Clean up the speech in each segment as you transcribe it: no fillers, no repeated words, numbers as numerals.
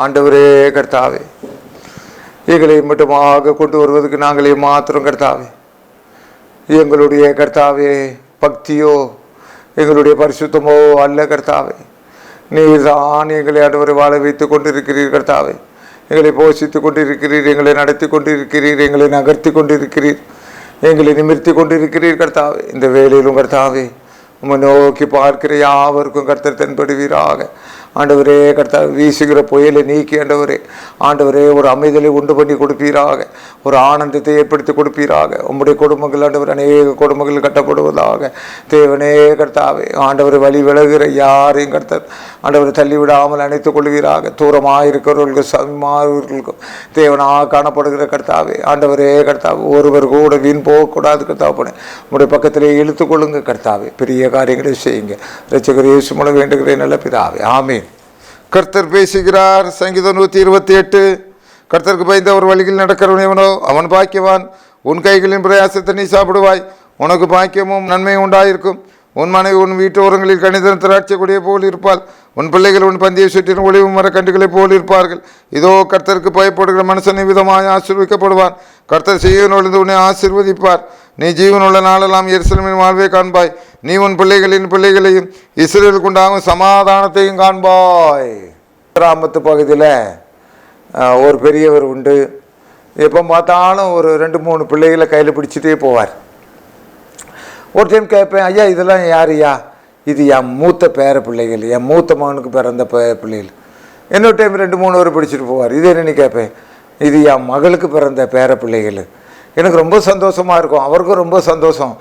ஆண்டவரே கர்த்தாவே, எங்களை மட்டுமாக கொண்டு வருவதற்கு நாங்களே மாத்திரம் கர்த்தாவே, எங்களுடைய கர்த்தாவே பக்தியோ எங்களுடைய பரிசுத்தமோ அல்ல கர்த்தாவே. நீர்தான் எங்களை ஆண்டவரை வாழ வைத்து கொண்டிருக்கிறீர் கர்த்தாவே. எங்களை போஷித்து கொண்டிருக்கிறீர், எங்களை நடத்தி கொண்டிருக்கிறீர், எங்களை நகர்த்தி கொண்டிருக்கிறீர், எங்களை நிமிர்த்தி கொண்டிருக்கிறீர் கர்த்தாவே. இந்த வேலையிலும் கர்த்தாவே உம்மை நோக்கி பார்க்கிற யாவருக்கும் கர்த்தர் தென்படுவீராக. ஆண்டவரே கர்த்தாவே, வீசுகிற புயலை நீக்கி ஆண்டவரே ஒரு அமைதலை உண்டு பண்ணி கொடுப்பீராக, ஒரு ஆனந்தத்தை ஏற்படுத்தி கொடுப்பீராக. உம்முடைய குடும்பங்கள் ஆண்டவர் அநேக குடும்பங்கள் கட்டப்படுவதாக. தேவனே கர்த்தாவே, ஆண்டவர் வழி விலகுகிற யாரையும் கர்த்தர் ஆண்டவரை தள்ளிவிடாமல் அணைத்துக் கொள்வீராக. தூரமாக இருக்கிறவர்களுக்கும் சமமானவர்களுக்கும் தேவனாக காணப்படுகிற கர்த்தாவே, ஆண்டவரே கர்த்தாவே, ஒருவர் கூட வீண் போகக்கூடாது கர்த்தாவே. உங்களுடைய பக்கத்திலே இழுத்து கொள்ளுங்க கர்த்தாவே. பெரிய காரியங்களை செய்யுங்க. இரட்சகர் இயேசு மூலம் வேண்டுகிறேன் நல்ல பிதாவே, ஆமீன். கர்த்தர் பேசுகிறார். சங்கீதம் 128. கர்த்தருக்கு பயந்து அவர் வழியில் நடக்கிறவன் எவனோ அவன் பாக்கியவான். உன் கைகளின் பிரயாசத்தை நீ சாப்பிடுவாய், உனக்கு பாக்கியமும் நன்மையும் உண்டாயிருக்கும். உன் மனைவி உன் வீட்டு ஓரங்களில் கணிதன் திராட்சை கொடியை போல் இருப்பாள். உன் பிள்ளைகள் உன் பந்தியை சுற்றிலும் ஒளிவு மர கண்டுகளை போல் இருப்பார்கள். இதோ கர்த்தருக்கு பயப்படுகிற மனுஷன் விதமாக ஆசீர்வதிக்கப்படுவான். கர்த்தர் செய்யனொழிந்து உன்னை ஆசீர்வதிப்பார். நீ ஜீவனுள்ள நாளெல்லாம் எருசலேமின் வாழ்வை காண்பாய். நீ உன் பிள்ளைகளின் பிள்ளைகளையும் இஸ்ரவேலுக்கு உண்டாகும் சமாதானத்தையும் காண்பாய். கிராமத்து பகுதியில் ஒரு பெரியவர் உண்டு. எப்போ பார்த்தாலும் ஒரு 2-3 பிள்ளைகளை கையில் பிடிச்சிட்டே போவார். ஒரு டைம் கேட்பேன், ஐயா இதெல்லாம் யாருயா? இது என் மூத்த பேர பிள்ளைகள், என் மூத்த மகனுக்கு பிறந்த பிள்ளைகள். இன்னொரு டைம் 2-3 பேர் பிடிச்சிட்டு போவார். இது என்னன்னு கேட்பேன், இது என் மகளுக்கு பிறந்த பேர பிள்ளைகள். எனக்கு ரொம்ப சந்தோஷமாக இருக்கும், அவருக்கும் ரொம்ப சந்தோஷம்.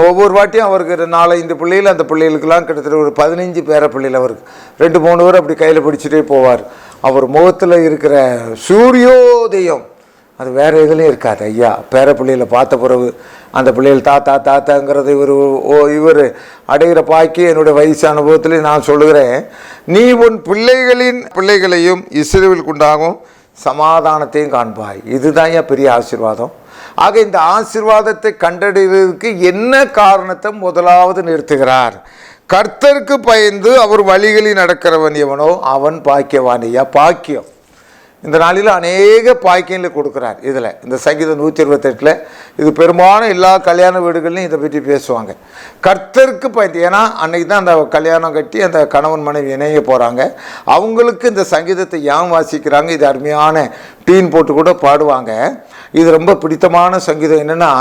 ஒவ்வொரு வாட்டியும் அவருக்கு 4-5 பிள்ளைகள், அந்த பிள்ளைகளுக்கெல்லாம் கிட்டத்தட்ட ஒரு 15 பேர பிள்ளைகள். அவருக்கு 2-3 பேர் அப்படி கையில் பிடிச்சிட்டே போவார். அவர் முகத்தில் இருக்கிற சூரியோதயம் அது வேறு எதுலேயும் இருக்காது. ஐயா பேர பிள்ளைகளை பார்த்த பிறகு அந்த பிள்ளைகள் தாத்தாங்கிறது இவர் அடைகிற பாக்கி என்னுடைய வயசு அனுபவத்தில் நான் சொல்லுகிறேன். நீ உன் பிள்ளைகளையும் இஸ்ரவேலுக்கு உண்டாகும் சமாதானத்தையும் காண்பாய். இதுதான் ஏன் பெரிய ஆசீர்வாதம். ஆக இந்த ஆசீர்வாதத்தை கண்டறிவதற்கு என்ன காரணத்தை முதலாவது நிறுத்துகிறார். கர்த்தருக்கு பயந்து அவர் வழிகளில் நடக்கிறவன் எவனோ அவன் பாக்கியவான். ஐயா பாக்கியம் இந்த நாளில் அநேக பாக்கியங்களை கொடுக்குறார். இதில் இந்த சங்கீதம் 128 இது பெரும்பாலும் எல்லா கல்யாண வீடுகள்லையும் இதை பற்றி பேசுவாங்க. கர்த்தருக்கு பயந்து, ஏன்னா அன்றைக்கி தான் அந்த கல்யாணம் கட்டி அந்த கணவன் மனைவி இணைய போகிறாங்க. அவங்களுக்கு இந்த சங்கீதத்தை ஏன் வாசிக்கிறாங்க, இது அருமையான டீன் போட்டு கூட பாடுவாங்க. இது ரொம்ப பிடித்தமான சங்கீதம். என்னென்னா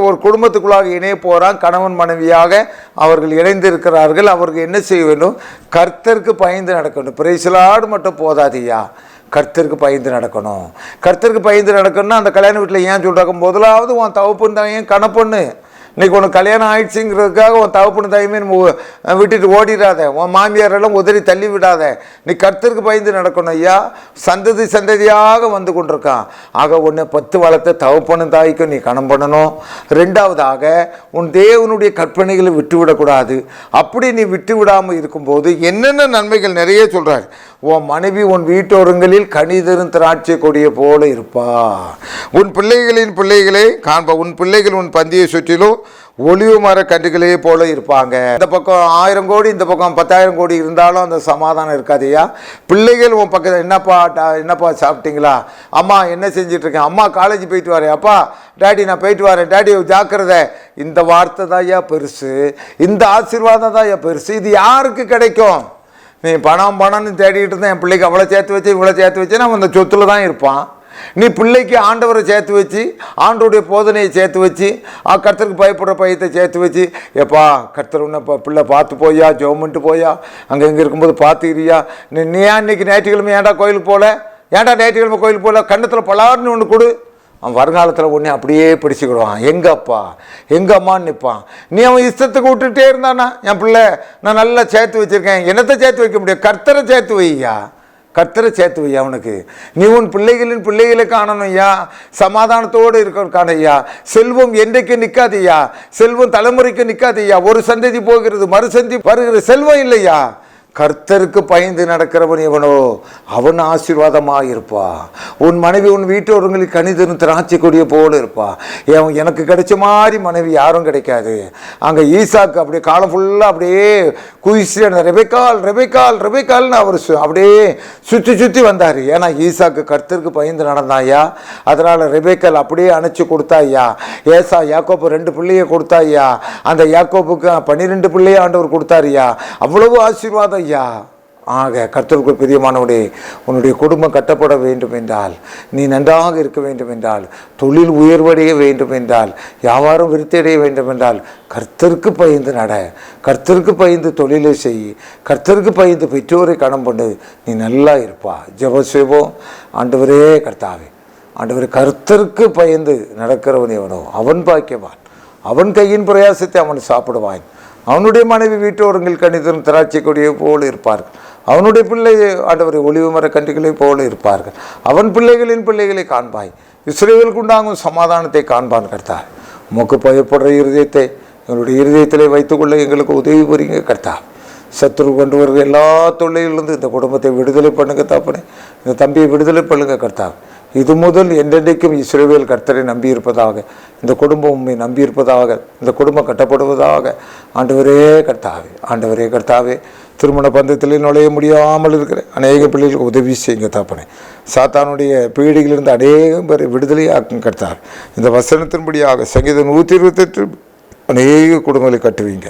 ஒரு குடும்பத்துக்குள்ளாக இணைய போகிறான், கணவன் மனைவியாக அவர்கள் இணைந்து இருக்கிறார்கள். அவர்கள் என்ன செய்ய வேண்டும்? கர்த்தருக்கு பயந்து நடக்க வேண்டும். பிரைஸ்லாடு மட்டும் போதாதியா, கர்த்தருக்கு பயந்து நடக்கணும். கர்த்தருக்கு பயந்து நடக்கணும்னா அந்த கல்யாண வீட்டில் ஏன் சொல்கிறாங்க, முதலாவது உன் தகப்பன் தான் ஏன் கணப்பொண்ணு. இன்றைக்கி உனக்கு கல்யாணம் ஆயிடுச்சுங்கிறதுக்காக உன் தகப்பன் தாயுமே விட்டுட்டு ஓடிடாத, உன் மாமியாரெல்லாம் உதறி தள்ளி விடாத. நீ கர்த்தருக்கு பயந்து நடக்கணும். ஐயா சந்ததியாக வந்து கொண்டிருக்கான். ஆக உன்னை 10 வளர்த்த தகப்பனும் தாய்க்கும் நீ கணம் பண்ணணும். 2வதாக உன் தேவனுடைய கற்பனைகளை விட்டுவிடக்கூடாது. அப்படி நீ விட்டு விடாமல் இருக்கும்போது என்னென்ன நன்மைகள் நிறைய சொல்கிறார். உன் மனைவி உன் வீட்டோரங்களில் கனிதரும் திராட்சை கொடியை போல இருப்பா. உன் பிள்ளைகளின் பிள்ளைகளை காண்பா. உன் பிள்ளைகள் உன் பந்தியை சுற்றிலும் ஒளிவு மர கன்றுகளே போல இருப்பாங்க. இந்த பக்கம் 1000 கோடி, இந்த பக்கம் 10,000 கோடி இருந்தாலும் அந்த சமாதானம் இருக்காதையா. பிள்ளைகள் உன் பக்கத்தில் என்னப்பா சாப்பிட்டீங்களா, அம்மா என்ன செஞ்சிட்ருக்கேன், அம்மா காலேஜ் போயிட்டு வரேன், அப்பா டேடி நான் போயிட்டு வரேன், டேடி ஜாக்கிரதை. இந்த வார்த்தை தான் ஐயா பெருசு, இந்த ஆசீர்வாதம் தான் ஐயா பெருசு. இது யாருக்கு கிடைக்கும்? நீ பணம்னு தேடிக்கிட்டு இருந்தேன், என் பிள்ளைக்கு அவ்வளோ சேர்த்து வச்சு இவ்வளோ சேர்த்து வச்சுன்னா அவன் அந்த சொத்தில் தான் இருப்பான். நீ பிள்ளைக்கு ஆண்டவரை சேர்த்து வச்சு, ஆண்டோடைய போதனையை சேர்த்து வச்சு, கர்த்தருக்கு பயப்படுற பயத்தை சேர்த்து வச்சு, எப்பா கர்த்தர் உன்னை பிள்ளை பார்த்து போயா, ஜெபம்ன்ட்டு போயா, அங்கே இங்கே இருக்கும்போது பார்த்துக்கிறியா, நீ ஏன் இன்னைக்கு ஞாயிற்றுக்கிழமை ஏன்டா கோயிலுக்கு போகல, ஏன்டா ஞாயிற்றுக்கிழமை கோயிலுக்கு போகல, கண்ணத்தில் பலார்னு ஒன்று கொடு. அவன் வருங்காலத்தில் உடனே அப்படியே பிடிச்சிக்கிடுவான். எங்கள் அப்பா எங்கள் அம்மான்னு நிற்பான். நீ அவன் இஷ்டத்துக்கு விட்டுட்டே இருந்தானா, என் பிள்ளை நான் நல்லா சேர்த்து வச்சுருக்கேன், என்னத்தை சேர்த்து வைக்க முடியும், கர்த்தரை சேர்த்து வையா, கர்த்தரை சேர்த்து வையா. அவனுக்கு நீ உன் பிள்ளைகளின் பிள்ளைகளை காணணும் ஐயா, சமாதானத்தோடு இருக்க காணையா. செல்வம் என்றைக்கு நிற்காதையா, செல்வம் தலைமுறைக்கு நிற்காதையா. ஒரு சந்ததி போகிறது, மறுசந்தி வருகிற செல்வம் இல்லையா. கர்த்தருக்கு பயந்து நடக்கிறவன் எவனோ அவன் ஆசீர்வாதமாக இருப்பா. உன் மனைவி உன் வீட்டோரங்களுக்கு கனிதரும் திராட்சை கொடிய போல இருப்பா. எனக்கு கிடைச்ச மாதிரி மனைவி யாரும் கிடைக்காது. அங்கே ஈசாக்கு அப்படியே காலம் ஃபுல்லாக அப்படியே குதிச்சு ரெபெக்கால் ரெபெக்கால் ரெபெக்கால்னு அவர் அப்படியே சுற்றி சுற்றி வந்தார். ஏன்னா ஈசாக்கு கர்த்தருக்கு பயந்து நடந்தாயா, அதனால் ரெபெக்கால் அப்படியே அணைச்சி கொடுத்தாயா. ஏசா யாக்கோப்பு 2 பிள்ளையை கொடுத்தாயா, அந்த யாக்கோப்புக்கு 12 பிள்ளையை ஆண்டவர் கொடுத்தாருயா. அவ்வளவு ஆசீர்வாதம் ஐயா. ஆக கர்த்தருக்குள் பிரியமானவனே, உன்னுடைய குடும்பம் கட்டப்பட வேண்டும் என்றால், நீ நன்றாக இருக்க வேண்டும் என்றால், தொழில் உயர்வடைய வேண்டும் என்றால், வியாபாரம் விருத்தி அடைய வேண்டும் என்றால், கர்த்தருக்கு பயந்து நட, கர்த்தருக்கு பயந்து தொழிலை செய், கர்த்தருக்கு பயந்து பெற்றோரை கடன் பண்ணு, நீ நல்லா இருப்பா. ஜெபம் செய்வோம். ஆண்டவரே கர்த்தாவே, ஆண்டவரே, கர்த்தருக்கு பயந்து நடக்கிறவன் எவனோ அவன் பாக்கியவான். அவன் கையின் பிரயாசத்தை அவன் சாப்பிடுவான். அவனுடைய மனைவி வீட்டோரங்கள் கணிதரும் திராட்சை கொடியை போல இருப்பார்கள். அவனுடைய பிள்ளை ஆண்டவரை ஒளிவு மர கன்றுகளை போல இருப்பார்கள். அவன் பிள்ளைகளின் பிள்ளைகளை காண்பாய். இஸ்ரவேலுக்கு உண்டாகும் சமாதானத்தை காண்பான். கர்த்தாவே, உமக்கு பயப்படுற இருதயத்தை எங்களுடைய இருதயத்திலே வைத்துக்கொள்ள எங்களுக்கு உதவி புரியுங்க. கர்த்தாவே, சத்துரு கொண்டு வருகிற எல்லா தொல்லையிலிருந்து இந்த குடும்பத்தை விடுதலை பண்ணுங்க. தாப்பனே, இந்த தம்பியை விடுதலை பண்ணுங்க. கர்த்தாவே, இது முதல் என்றென்றைக்கும் இஸ்ரவேல் கர்த்தரை நம்பியிருப்பதாக, இந்த குடும்பம் உண்மை நம்பியிருப்பதாக, இந்த குடும்பம் கட்டப்படுவதாக. ஆண்டவரே கர்த்தாவே, ஆண்டவரே கர்த்தாவே, திருமண பந்தத்தில் நுழைய முடியாமல் இருக்கிற அநேக பிள்ளைகளுக்கு உதவி செய்யுங்க. தாப்பனே, சாத்தானுடைய பீடிகளிலிருந்து அநேகம் பேரை விடுதலையாக்கும். கர்த்தாவே, இந்த வசனத்தின்படியாக சங்கீதம் 128 அநேக குடும்பங்களை கட்டுவீங்க.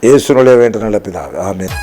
இயேசு நுழைய வேண்டும் நல்ல பிதாவே. ஆமென்.